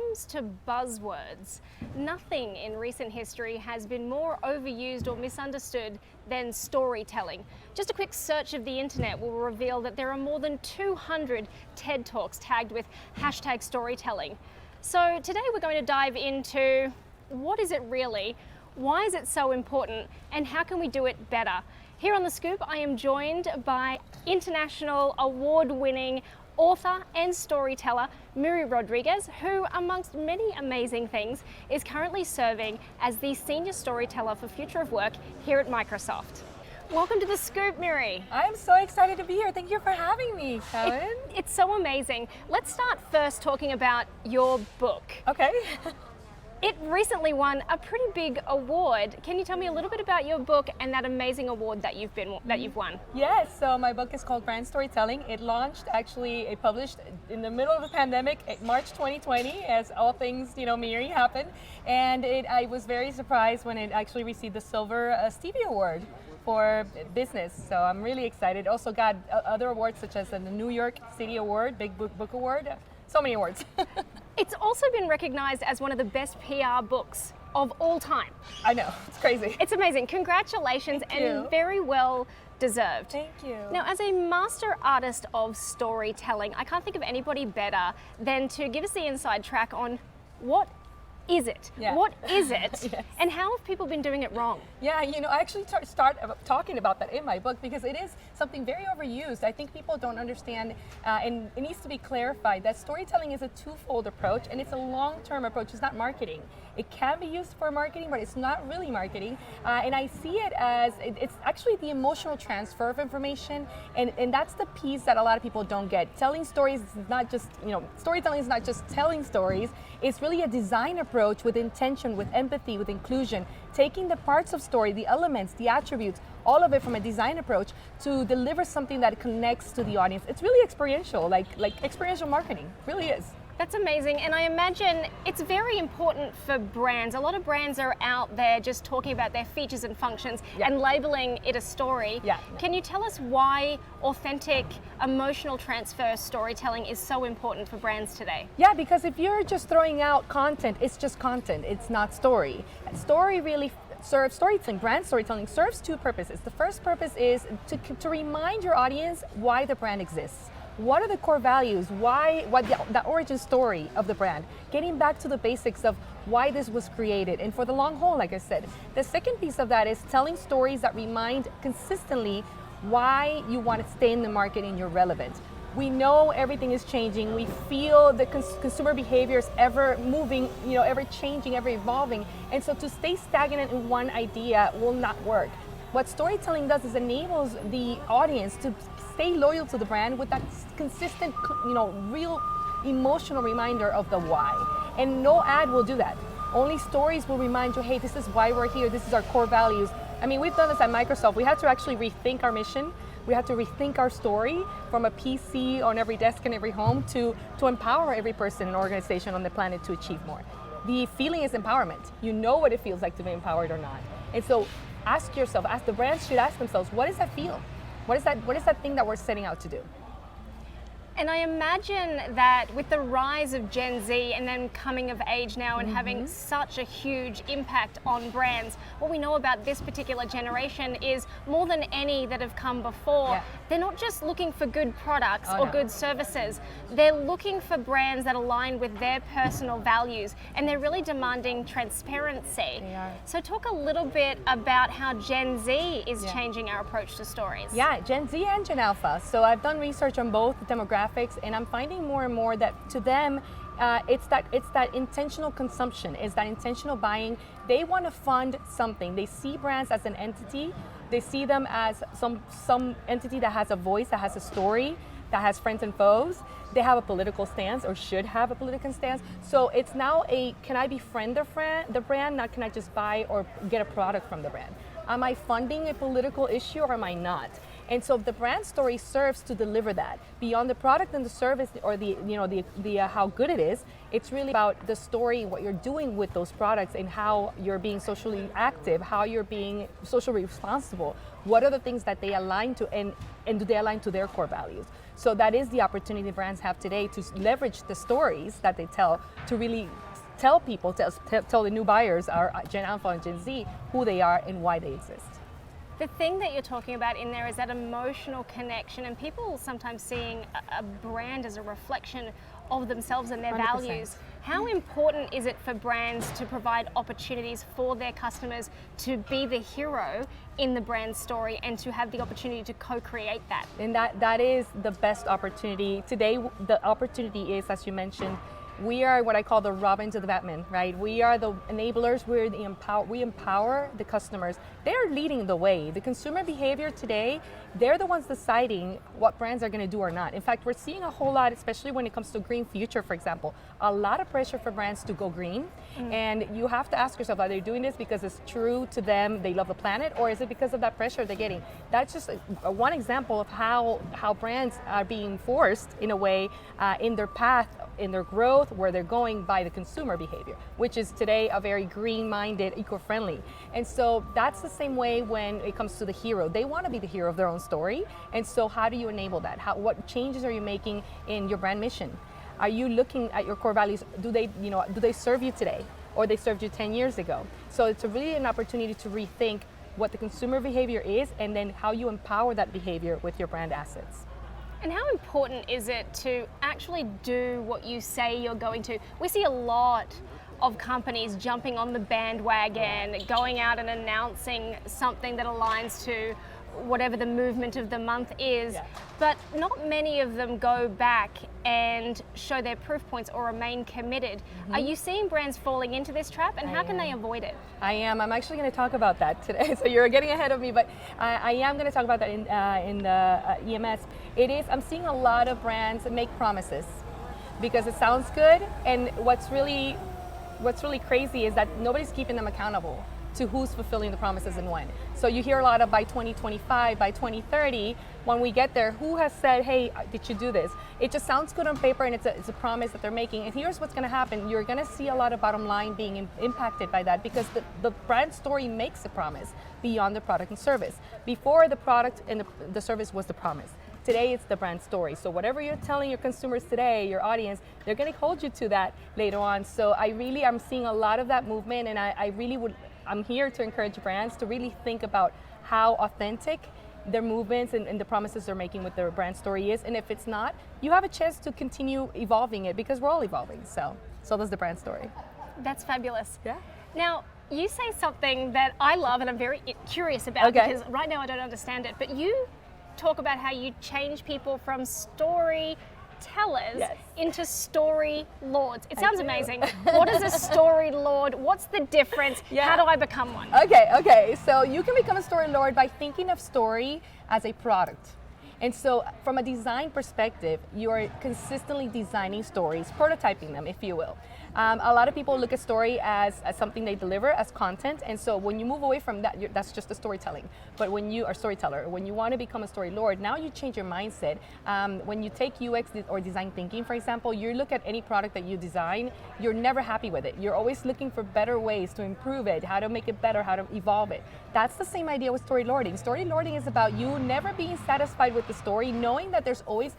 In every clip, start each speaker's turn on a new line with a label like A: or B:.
A: comes to buzzwords, nothing in recent history has been more overused or misunderstood than storytelling. Just a quick search of the internet will reveal that there are more than 200 TED Talks tagged with hashtag storytelling. So today we're going to dive into what is it really, why is it so important, and how can we do it better? Here on The Scoop, I am joined by international award-winning author and storyteller Miri Rodriguez, who, amongst many amazing things, is currently serving as the Senior Storyteller for Future of Work here at Microsoft. Welcome to The Scoop, Miri.
B: I'm so excited to be here. Thank you for having me, Karen.
A: It's so amazing. Let's start first talking about your book.
B: Okay.
A: It recently won a pretty big award. Can you tell me a little bit about your book and that amazing award that you've won?
B: Yes, so my book is called Brand Storytelling. It published in the middle of the pandemic, March 2020, as all things, Miri happened. And I was very surprised when it actually received the Silver Stevie Award for business. So I'm really excited. Also got other awards such as the New York City Award, Big Book Award, so many awards.
A: It's also been recognized as one of the best PR books of all time.
B: I know, it's crazy.
A: It's amazing. Congratulations.
B: Thank you.
A: And very well deserved.
B: Thank you.
A: Now, as a master artist of storytelling, I can't think of anybody better than to give us the inside track on what is it?
B: Yeah.
A: What is it?
B: Yes.
A: And how have people been doing it wrong?
B: Yeah, I actually start talking about that in my book because it is something very overused. I think people don't understand, and it needs to be clarified that storytelling is a twofold approach, and it's a long-term approach. It's not marketing. It can be used for marketing, but it's not really marketing. And I see it as it's actually the emotional transfer of information, and that's the piece that a lot of people don't get. Telling stories is not just, storytelling is not just telling stories. It's really a design approach with intention, with empathy, with inclusion, taking the parts of story, the elements, the attributes, all of it from a design approach to deliver something that connects to the audience. It's really experiential, like experiential marketing, it really is.
A: That's amazing, and I imagine it's very important for brands. A lot of brands are out there just talking about their features and functions and labeling it a story.
B: Yeah.
A: Can you tell us why authentic, emotional transfer storytelling is so important for brands today?
B: Yeah, because if you're just throwing out content, it's just content, it's not story. Story really serves storytelling, brand storytelling serves two purposes. The first purpose is to remind your audience why the brand exists. What are the core values? What the origin story of the brand? Getting back to the basics of why this was created, and for the long haul, like I said. The second piece of that is telling stories that remind consistently why you want to stay in the market and you're relevant. We know everything is changing. We feel the consumer behavior is ever moving, ever changing, ever evolving. And so to stay stagnant in one idea will not work. What storytelling does is enables the audience to stay loyal to the brand with that consistent, real emotional reminder of the why. And no ad will do that. Only stories will remind you, hey, this is why we're here. This is our core values. I mean, we've done this at Microsoft. We had to actually rethink our mission. We had to rethink our story from a PC on every desk in every home to empower every person and organization on the planet to achieve more. The feeling is empowerment. You know what it feels like to be empowered or not. And so ask yourself, the brands should ask themselves, what does that feel? What is that thing that we're setting out to do?
A: And I imagine that with the rise of Gen Z and then coming of age now and having such a huge impact on brands, what we know about this particular generation is more than any that have come before, they're not just looking for good products or good services, they're looking for brands that align with their personal values, and they're really demanding transparency.
B: They are.
A: So talk a little bit about how Gen Z is changing our approach to stories.
B: Yeah, Gen Z and Gen Alpha. So I've done research on both demographics, and I'm finding more and more that to them, it's that intentional consumption, it's that intentional buying. They want to fund something. They see brands as an entity. They see them as some entity that has a voice, that has a story, that has friends and foes. They have a political stance, or should have a political stance. So it's now can I befriend the brand, not can I just buy or get a product from the brand? Am I funding a political issue or am I not? And so the brand story serves to deliver that. Beyond the product and the service or the how good it is, it's really about the story, what you're doing with those products and how you're being socially active, how you're being socially responsible. What are the things that they align to, and do they align to their core values? So that is the opportunity brands have today to leverage the stories that they tell to really tell people, tell the new buyers, our Gen Alpha and Gen Z, who they are and why they exist.
A: The thing that you're talking about in there is that emotional connection, and people sometimes seeing a brand as a reflection of themselves and their
B: 100%.
A: values. How important is it for brands to provide opportunities for their customers to be the hero in the brand story and to have the opportunity to co-create that?
B: And that is the best opportunity. Today, the opportunity is, as you mentioned, we are what I call the Robin to the Batman, right? We are the enablers, we empower the customers. They're leading the way. The consumer behavior today, they're the ones deciding what brands are gonna do or not. In fact, we're seeing a whole lot, especially when it comes to green future, for example, a lot of pressure for brands to go green. And you have to ask yourself, are they doing this because it's true to them, they love the planet, or is it because of that pressure they're getting? That's just one example of how brands are being forced, in a way, in their path, in their growth, where they're going by the consumer behavior, which is today a very green-minded, eco-friendly. And so that's the same way when it comes to the hero. They want to be the hero of their own story. And so how do you enable that? What changes are you making in your brand mission? Are you looking at your core values? Do they serve you today, or they served you 10 years ago? So it's really an opportunity to rethink what the consumer behavior is, and then how you empower that behavior with your brand assets.
A: And how important is it to actually do what you say you're going to? We see a lot of companies jumping on the bandwagon, going out and announcing something that aligns to whatever the movement of the month is, but not many of them go back and show their proof points or remain committed. Are you seeing brands falling into this trap, and how can they avoid it?
B: I am. I'm actually going to talk about that today. So you're getting ahead of me, but I am going to talk about that in the EMS. I'm seeing a lot of brands make promises because it sounds good, and what's really crazy is that nobody's keeping them accountable to who's fulfilling the promises and when. So you hear a lot of by 2025, by 2030, when we get there, who has said, hey, did you do this? It just sounds good on paper, and it's a promise that they're making. And here's what's gonna happen. You're gonna see a lot of bottom line being impacted by that, because the brand story makes a promise beyond the product and service. Before, the product and the service was the promise. Today, it's the brand story. So whatever you're telling your consumers today, your audience, they're gonna hold you to that later on. So I'm seeing a lot of that movement, and I'm here to encourage brands to really think about how authentic their movements and the promises they're making with their brand story is. And if it's not, you have a chance to continue evolving it, because we're all evolving. So does the brand story.
A: That's fabulous.
B: Yeah.
A: Now, you say something that I love and I'm very curious about, because right now I don't understand it, but you talk about how you change people from storytellers into story lords. It sounds amazing. What is a story lord? What's the difference? How do I become one?
B: Okay. So you can become a story lord by thinking of story as a product. And so from a design perspective, you're consistently designing stories, prototyping them, if you will. A lot of people look at story as something they deliver as content, and so when you move away from that, that's just a storytelling. But when you are a storyteller, when you want to become a story lord, now you change your mindset. When you take UX or design thinking, for example, you look at any product that you design, you're never happy with it. You're always looking for better ways to improve it, how to make it better, how to evolve it. That's the same idea with story lording. Story lording is about you never being satisfied with the story, knowing that there's always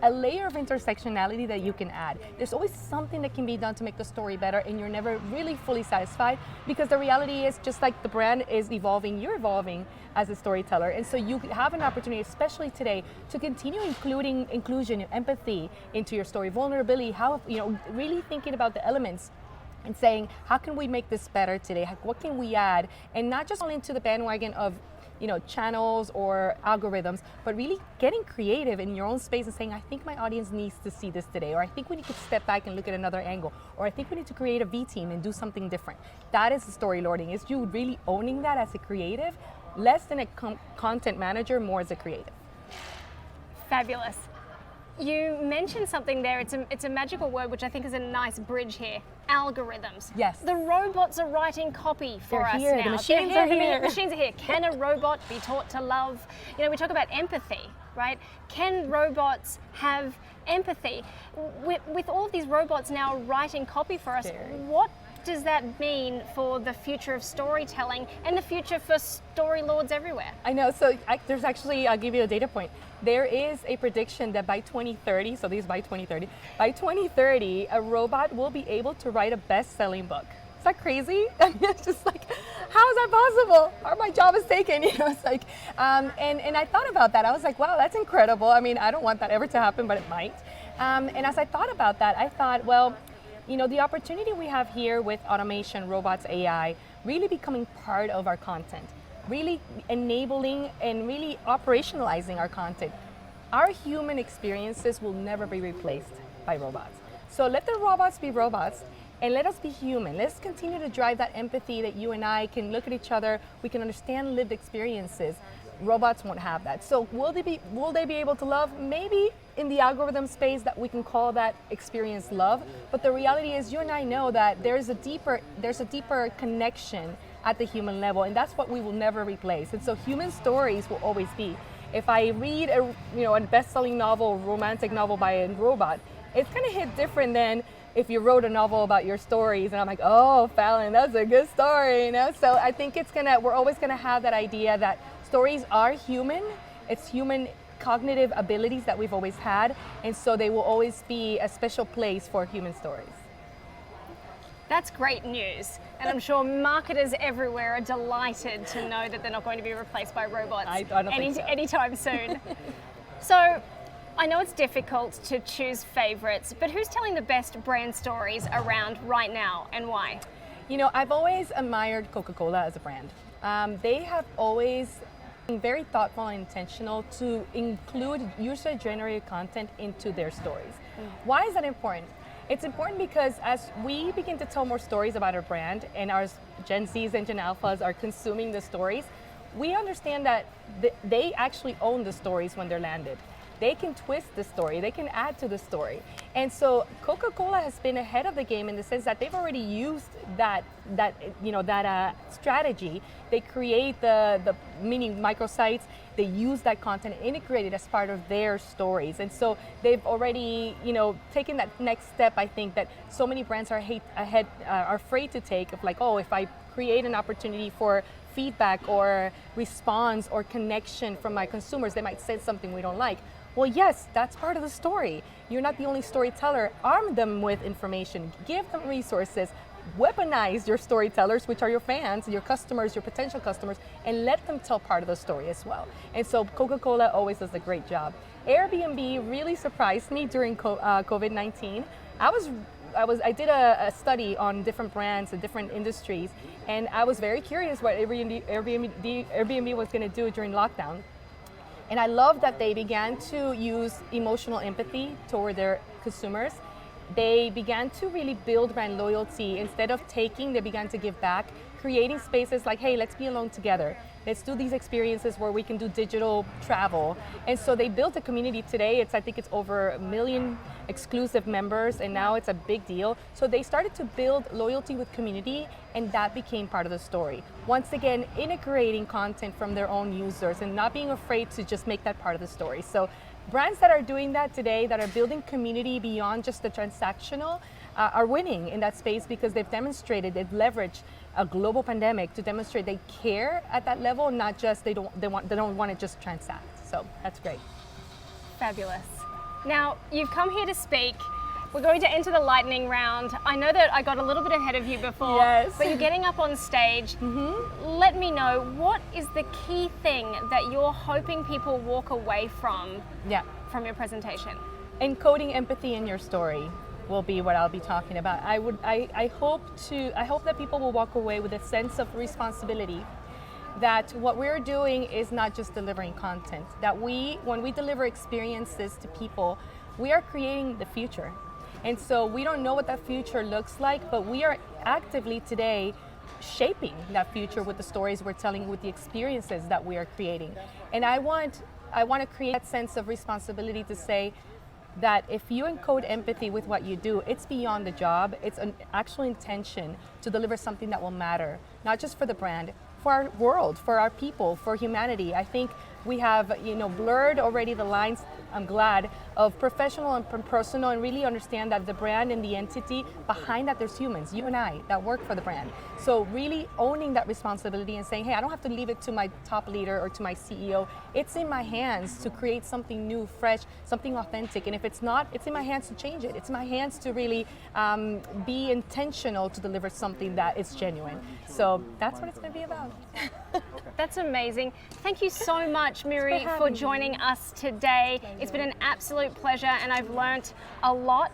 B: a layer of intersectionality that you can add. There's always something that can be done to make the story better, and you're never really fully satisfied, because the reality is, just like the brand is evolving, you're evolving as a storyteller. And so you have an opportunity, especially today, to continue including inclusion and empathy into your story, vulnerability, really thinking about the elements and saying, how can we make this better today? What can we add? And not just fall into the bandwagon of channels or algorithms, but really getting creative in your own space and saying, I think my audience needs to see this today, or I think we need to step back and look at another angle, or I think we need to create a V team and do something different. That is the story lording, is you really owning that as a creative, less than a content manager, more as a creative.
A: Fabulous. You mentioned something there, it's a magical word, which I think is a nice bridge here. algorithms.
B: Yes.
A: The robots are writing copy for
B: They're
A: us
B: here.
A: now.
B: The machines are here.
A: The machines are here. Can a robot be taught to love? You know, we talk about empathy, right? Can robots have empathy? With all of these robots now writing copy for us, what does that mean for the future of storytelling and the future for story lords everywhere?
B: I know. So there's actually, I'll give you a data point. There is a prediction that by 2030, so these by 2030, a robot will be able to write a best-selling book. Is that crazy? I mean, it's just like, how is that possible? Or my job is taken, you know? It's like, and I thought about that. I was like, wow, that's incredible. I mean, I don't want that ever to happen, but it might. And as I thought about that, I thought, well, you know, the opportunity we have here with automation, robots, AI, really becoming part of our content, really enabling and really operationalizing our content. Our human experiences will never be replaced by robots. So let the robots be robots and let us be human. Let's continue to drive that empathy that you and I can look at each other, we can understand lived experiences. Robots won't have that. So will they be able to love? Maybe in the algorithm space that we can call that experience love. But the reality is you and I know that there's a deeper connection at the human level, and that's what we will never replace. And so human stories will always be. If I read a best-selling novel, romantic novel by a robot, it's gonna hit different than if you wrote a novel about your stories and I'm like, oh, Fallon, that's a good story, you know? So I think we're always gonna have that idea that stories are human. It's human cognitive abilities that we've always had, and so they will always be a special place for human stories.
A: That's great news, and I'm sure marketers everywhere are delighted to know that they're not going to be replaced by robots anytime soon. So I know it's difficult to choose favorites, but who's telling the best brand stories around right now and why?
B: You know, I've always admired Coca-Cola as a brand. They have always been very thoughtful and intentional to include user-generated content into their stories. Why is that important? It's important because as we begin to tell more stories about our brand and our Gen Zs and Gen Alphas are consuming the stories, we understand that they actually own the stories when they're landed. They can twist the story, they can add to the story. And so Coca-Cola has been ahead of the game in the sense that they've already used that strategy. They create the mini microsites, they use that content integrated as part of their stories. And so they've already, taken that next step, I think, that so many brands are afraid to take, of like, oh, if I create an opportunity for feedback or response or connection from my consumers, they might say something we don't like. Well, yes, that's part of the story. You're not the only storyteller. Arm them with information, give them resources, weaponize your storytellers, which are your fans, your customers, your potential customers, and let them tell part of the story as well. And so Coca-Cola always does a great job. Airbnb really surprised me during COVID-19. I did a study on different brands and different industries, and I was very curious what Airbnb was going to do during lockdown. And I love that they began to use emotional empathy toward their consumers. They began to really build brand loyalty. Instead of taking, they began to give back, creating spaces like, hey, let's be alone together. Let's do these experiences where we can do digital travel. And so they built a community today. I think it's over 1 million exclusive members, and now it's a big deal. So they started to build loyalty with community, and that became part of the story. Once again, integrating content from their own users and not being afraid to just make that part of the story. So brands that are doing that today, that are building community beyond just the transactional, are winning in that space because they've leveraged a global pandemic to demonstrate they care at that level, not just they don't want to just transact. So that's great.
A: Fabulous. Now, you've come here to speak. We're going to enter the lightning round. I know that I got a little bit ahead of you before,
B: yes,
A: but you're getting up on stage. Let me know, what is the key thing that you're hoping people walk away from your presentation?
B: Encoding empathy in your story will be what I'll be talking about. I hope that people will walk away with a sense of responsibility, that what we're doing is not just delivering content, that when we deliver experiences to people, we are creating the future. And so we don't know what that future looks like, but we are actively today shaping that future with the stories we're telling, with the experiences that we are creating. And I want to create that sense of responsibility to say, that if you encode empathy with what you do, it's beyond the job. It's an actual intention to deliver something that will matter, not just for the brand, for our world, for our people, for humanity. I think we have, blurred already the lines, I'm glad, of professional and personal, and really understand that the brand and the entity behind that, there's humans, you and I, that work for the brand. So really owning that responsibility and saying, hey, I don't have to leave it to my top leader or to my CEO. It's in my hands to create something new, fresh, something authentic. And if it's not, it's in my hands to change it. It's in my hands to really be intentional to deliver something that is genuine. So that's what it's going to be about.
A: That's amazing. Thank you so much, Miri, for joining us today. It's been an absolute pleasure, and I've learnt a lot.